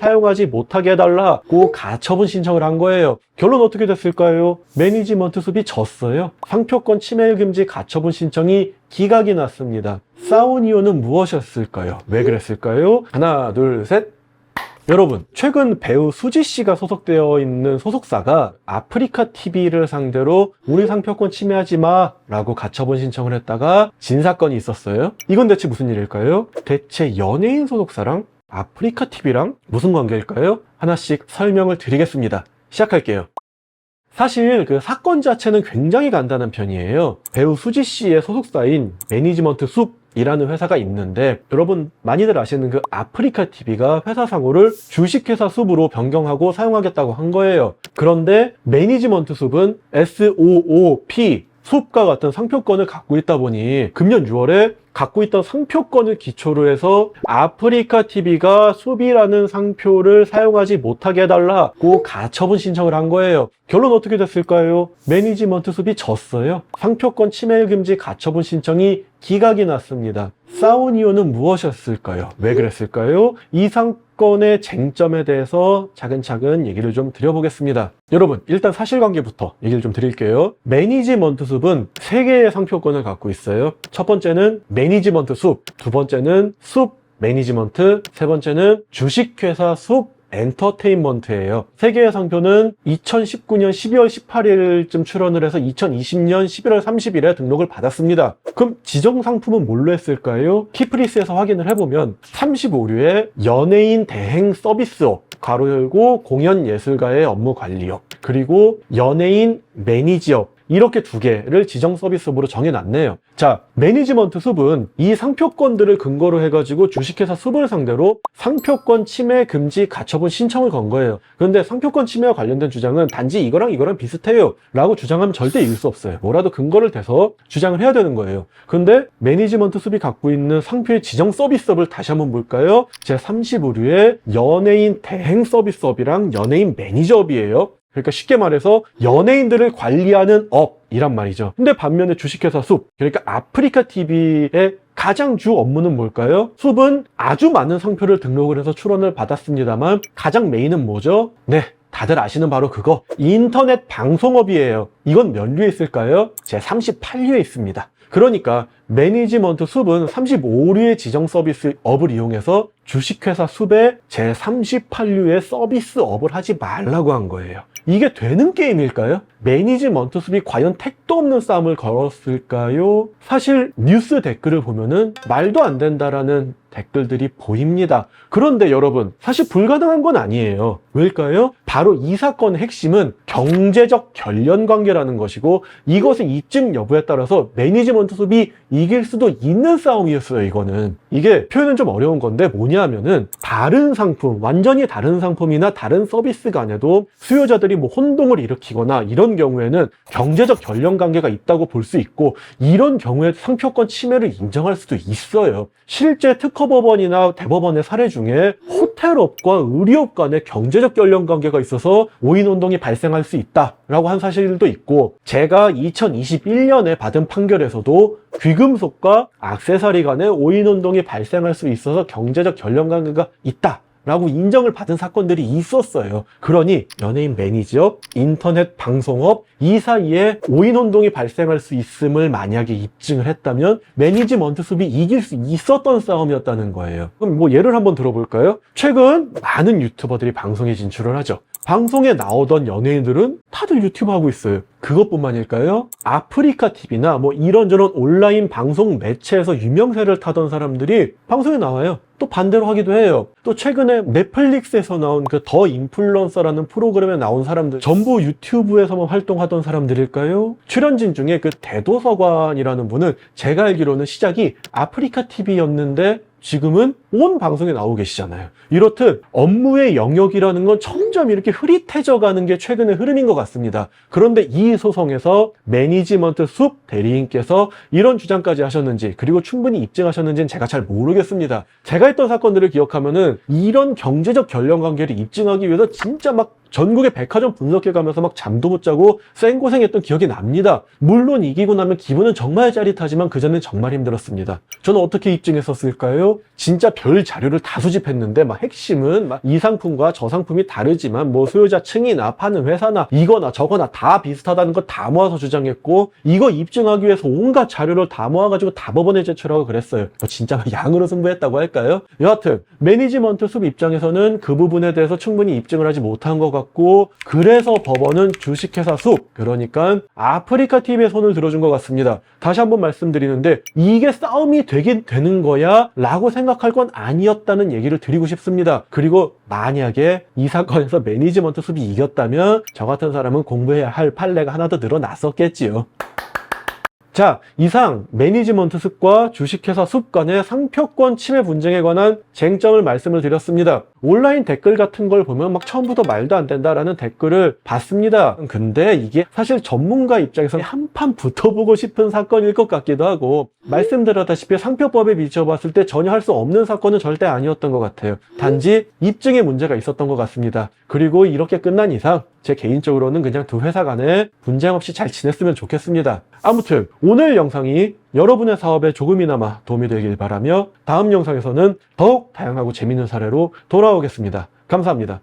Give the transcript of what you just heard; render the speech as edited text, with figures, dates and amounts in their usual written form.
사용하지 못하게 해달라고 가처분 신청을 한 거예요. 결론 어떻게 됐을까요? 매니지먼트 숲이 졌어요. 상표권 침해 금지 가처분 신청이 기각이 났습니다. 싸운 이유는 무엇이었을까요? 왜 그랬을까요? 하나, 둘, 셋. 여러분, 최근 배우 수지 씨가 소속되어 있는 소속사가 아프리카 TV를 상대로 우리 상표권 침해하지 마 라고 가처분 신청을 했다가 진 사건이 있었어요. 이건 대체 무슨 일일까요? 대체 연예인 소속사랑 아프리카 TV랑 무슨 관계일까요? 하나씩 설명을 드리겠습니다. 시작할게요. 사실 그 사건 자체는 굉장히 간단한 편이에요. 배우 수지 씨의 소속사인 매니지먼트 숲이라는 회사가 있는데, 여러분 많이들 아시는 그 아프리카 TV가 회사 상호를 주식회사 숲으로 변경하고 사용하겠다고 한 거예요. 그런데 매니지먼트 숲은 SOOP 숲과 같은 상표권을 갖고 있다 보니 금년 6월에 갖고 있던 상표권을 기초로 해서 아프리카 TV가 숲이라는 상표를 사용하지 못하게 해달라고 가처분 신청을 한 거예요. 결론 어떻게 됐을까요? 매니지먼트 숲이 졌어요. 상표권 침해 금지 가처분 신청이 기각이 났습니다. 싸운 이유는 무엇이었을까요? 왜 그랬을까요? 이 사건의 쟁점에 대해서 차근차근 얘기를 좀 드려보겠습니다. 여러분, 일단 사실관계부터 얘기를 좀 드릴게요. 매니지먼트 숲은 3개의 상표권을 갖고 있어요. 첫 번째는 매니지먼트 숲, 두 번째는 숲 매니지먼트, 세 번째는 주식회사 숲 엔터테인먼트예요. 3개의 상표는 2019년 12월 18일쯤 출원을 해서 2020년 11월 30일에 등록을 받았습니다. 그럼 지정 상품은 뭘로 했을까요? 키프리스에서 확인을 해보면 35류의 연예인 대행 서비스업, 가로 열고 공연예술가의 업무 관리업, 그리고 연예인 매니지업, 이렇게 2개를 지정 서비스업으로 정해놨네요. 자, 매니지먼트 숲은 이 상표권들을 근거로 해가지고 주식회사 숲을 상대로 상표권 침해 금지 가처분 신청을 건 거예요. 그런데 상표권 침해와 관련된 주장은 단지 이거랑 비슷해요 라고 주장하면 절대 이길 수 없어요. 뭐라도 근거를 대서 주장을 해야 되는 거예요. 근데 매니지먼트 숲이 갖고 있는 상표의 지정 서비스업을 다시 한번 볼까요? 제35류의 연예인 대행 서비스업이랑 연예인 매니저업이에요. 그러니까 쉽게 말해서 연예인들을 관리하는 업이란 말이죠. 근데 반면에 주식회사 숲, 그러니까 아프리카 TV의 가장 주 업무는 뭘까요? 숲은 아주 많은 상표를 등록을 해서 출원을 받았습니다만 가장 메인은 뭐죠? 네, 다들 아시는 바로 그거, 인터넷 방송업이에요. 이건 몇 류에 있을까요? 제 38류에 있습니다. 그러니까 매니지먼트 숲은 35류의 지정 서비스업을 이용해서 주식회사 숲의 제38류의 서비스업을 하지 말라고 한 거예요. 이게 되는 게임일까요? 매니지먼트 숲이 과연 택도 없는 싸움을 걸었을까요? 사실 뉴스 댓글을 보면은 말도 안 된다라는 댓글들이 보입니다. 그런데 여러분, 사실 불가능한 건 아니에요. 왜일까요? 바로 이 사건의 핵심은 경제적 결연 관계라는 것이고, 이것의 입증 여부에 따라서 매니지먼트 숲이 이길 수도 있는 싸움이었어요. 이거는, 이게 표현은 좀 어려운 건데 뭐냐면은, 다른 상품, 완전히 다른 상품이나 다른 서비스 간에도 수요자들이 뭐 혼동을 일으키거나 이런 경우에는 경제적 결연 관계가 있다고 볼 수 있고, 이런 경우에 상표권 침해를 인정할 수도 있어요. 실제 특허법원이나 대법원의 사례 중에 호텔업과 의료업 간의 경제적 결연 관계가 있어서 오인운동이 발생할 수 있다라고 한 사실도 있고, 제가 2021년에 받은 판결에서도 귀금속과 액세서리 간의 오인운동이 발생할 수 있어서 경제적 결연 관계가 있다 라고 인정을 받은 사건들이 있었어요. 그러니 연예인 매니지업, 인터넷 방송업, 이 사이에 오인운동이 발생할 수 있음을 만약에 입증을 했다면 매니지먼트 숲이 이길 수 있었던 싸움이었다는 거예요. 그럼 뭐 예를 한번 들어볼까요? 최근 많은 유튜버들이 방송에 진출을 하죠. 방송에 나오던 연예인들은 다들 유튜브 하고 있어요. 그것뿐만일까요? 아프리카 TV나 뭐 이런저런 온라인 방송 매체에서 유명세를 타던 사람들이 방송에 나와요. 또 반대로 하기도 해요. 또 최근에 넷플릭스에서 나온 그 더 인플루언서라는 프로그램에 나온 사람들 전부 유튜브에서만 활동하던 사람들일까요? 출연진 중에 그 대도서관이라는 분은 제가 알기로는 시작이 아프리카 TV였는데 지금은 온 방송에 나오고 계시잖아요. 이렇듯 업무의 영역이라는 건 점점 이렇게 흐릿해져 가는 게 최근의 흐름인 것 같습니다. 그런데 이 소송에서 매니지먼트 숲 대리인께서 이런 주장까지 하셨는지, 그리고 충분히 입증하셨는지는 제가 잘 모르겠습니다. 제가 했던 사건들을 기억하면은 이런 경제적 결연 관계를 입증하기 위해서 진짜 막 전국의 백화점 분석해 가면서 막 잠도 못 자고 쌩고생했던 기억이 납니다. 물론 이기고 나면 기분은 정말 짜릿하지만 그전엔 정말 힘들었습니다. 저는 어떻게 입증했었을까요? 진짜 별 자료를 다 수집했는데 막 핵심은 막 이 상품과 저 상품이 다르지만 뭐 수요자층이나 파는 회사나 이거나 저거나 다 비슷하다는 거 다 모아서 주장했고, 이거 입증하기 위해서 온갖 자료를 다 모아가지고 다 법원에 제출하고 그랬어요. 진짜 양으로 승부했다고 할까요? 여하튼 매니지먼트 숲 입장에서는 그 부분에 대해서 충분히 입증을 하지 못한 것 같고, 그래서 법원은 주식회사 숲, 그러니까 아프리카TV에 손을 들어준 것 같습니다. 다시 한번 말씀드리는데 이게 싸움이 되긴 되는 거야 라고 생각할 건 아니었다는 얘기를 드리고 싶습니다. 그리고 만약에 이 사건에서 매니지먼트 숲이 이겼다면 저 같은 사람은 공부해야 할 판례가 하나 더 늘어났었겠지요. 자, 이상 매니지먼트 숲과 주식회사 숲 간의 상표권 침해 분쟁에 관한 쟁점을 말씀을 드렸습니다. 온라인 댓글 같은 걸 보면 막 처음부터 말도 안 된다라는 댓글을 봤습니다. 근데 이게 사실 전문가 입장에서 한판 붙어보고 싶은 사건일 것 같기도 하고, 말씀드렸다시피 상표법에 비춰봤을 때 전혀 할 수 없는 사건은 절대 아니었던 것 같아요. 단지 입증에 문제가 있었던 것 같습니다. 그리고 이렇게 끝난 이상 제 개인적으로는 그냥 두 회사 간에 분쟁 없이 잘 지냈으면 좋겠습니다. 아무튼 오늘 영상이 여러분의 사업에 조금이나마 도움이 되길 바라며 다음 영상에서는 더욱 다양하고 재밌는 사례로 돌아오겠습니다. 감사합니다.